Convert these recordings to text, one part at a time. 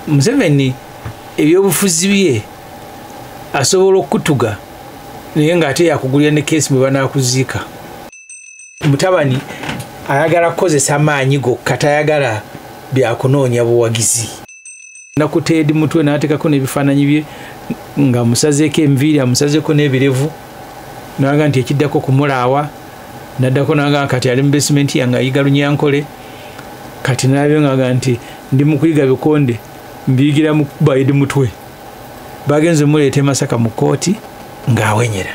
Museveni ebyobufuzi bye asobola okutuga naye ng'ate yakugulira ne keesi bwe banaakuziika. Mutabani ayagala kukozesa amaanyi gokka tayagala byakunoonya buwagizi. Nakuteedi mutwe n'ateekako n'ebifaananyi bye nga musazeeko enviiri amusazeeko n'ebirevu n'aga nti ekiddako kumulaawa n'addako n'aga kati ali mu besimenti yange ayiga Lunyankole kati n'abyo ng'aga nti ndi mu kuyiga bikonde mbiyigira mu kuba edi mutwe bagenze muleeta Masaka mu kooti ng'awenyera.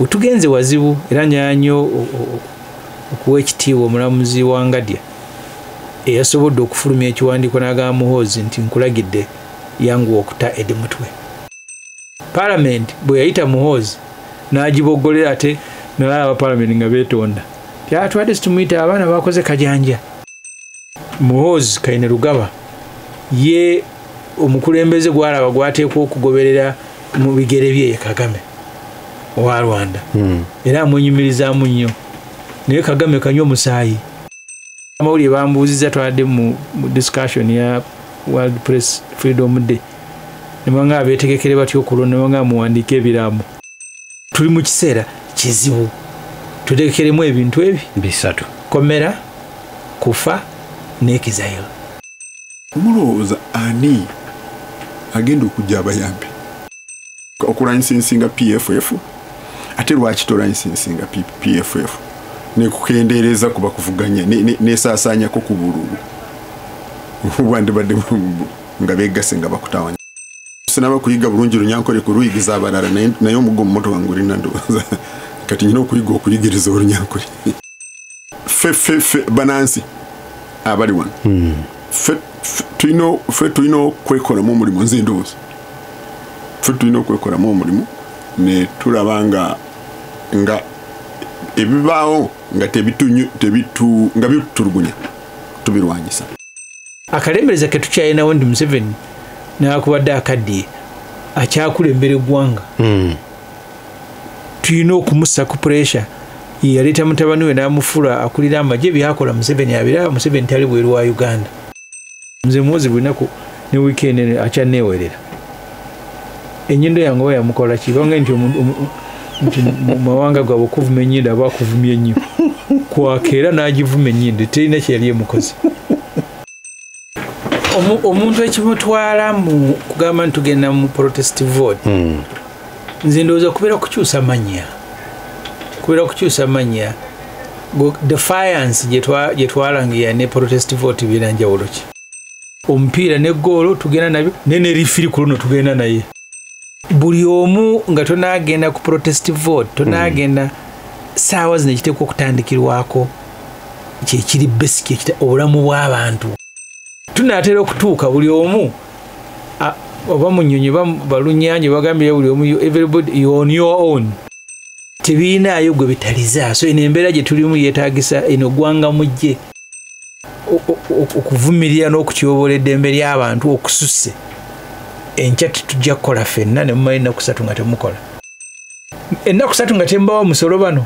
Utugenze wazibu era nyanyo okuwa ekitiibwa omulamuzi wa Ngadya eyasobodde okufulumya ekiwandiiko n'agamba Muhoozi nti nkulagidde yangu okuta edi mutwe. Parliament bwe yayita Muhoozi n'agiboggolera ate n'alaba Parliament nga beetonda tyatwadde situmuyita abaana bakoze kajanja. Muhoozi Kainerugaba ye omukulembeze gwalaba gwateekwa okugoberera mu bigere bye Kagame owa Rwanda era amwenyumirizaamu nnyo naye Kagame kanywa omusaayi. Amawulire bambuuziza twadde mu discussion ya World Press Freedom Day ne banga abeetegekere batyo okulonda ne banga muwandiike ebiraamo. Tuli mu kiseera kizibu tutegekeremu ebintu ebi bisatu: komera, kufa n'ekizayiro. Omulowooza ani agenda okujja abayambi okulansinsinga PFF ate lwaki tolansinsinga PFF nekukendeereza kuba kuvuganya nesaasaanyako ku bululu wandibadde nga beegase nga bakutawanya. Sinaba kuyiga bulungi Lunyankole kuluyigiza abalala naye omugomo moto wange olina ndowooza kati nyina okuyiga okuyigiriza Olunyankole. Fe banansi abali wano tulina okwekolamu omulimu. Nze ndowooza ffe tulina okwekolamu omulimu ne tulaba nga ebibaawo nga nga bitulugunya tubirwanyisa. Akalembereza ke tukyalinawo ndi Museveni n'akubadde akaddiye akyakulembera eggwanga. Tulina okumussa ku pressure. Yaleeta mutabani we n'amufuula akulira amagye byakola Museveni abiraba. Museveni tali bweru wa Uganda. Nze Muhoozi bunaku ne weekend akyanneewerera. Ennyindo yange oba yamukola ki? Banga nti mu mawanga gabwe okuvuma ennyindo aba akuvumya ennyo. Kwaka era n'agivuma ennyindo terina kyeyali emukozi. Omuntu ekimutwala mu kugamba nti tugenda mu protest vote nze ndowooza kubeera kukyusa mannya defiance gye twalangira ne protest vote biira njawulo ki? Omupiira ne goolo tugenda nabyo ne rifiri ku luno tugenda naye. Buli omu nga tonaagenda ku protest vote tonaagenda saawa zino ekiteekwa okutandikirwako kyekiri basic obulamu bw'abantu. Tunaatera okutuuka buli omu oba munyonyi balunyanyi bagambye buli omu everybody you on your own. Tebiinaayo gwe bitaliza. So eno embeera gye tulimu yeetaagisa eno ggwanga mujje okuvumirira n'okutyobola eddembe ly'abantu okususse. Enkya tujja kukola ffenna ne mumala ennaku 3 nga temukola. Ennaku 3 nga tembawa musolo bano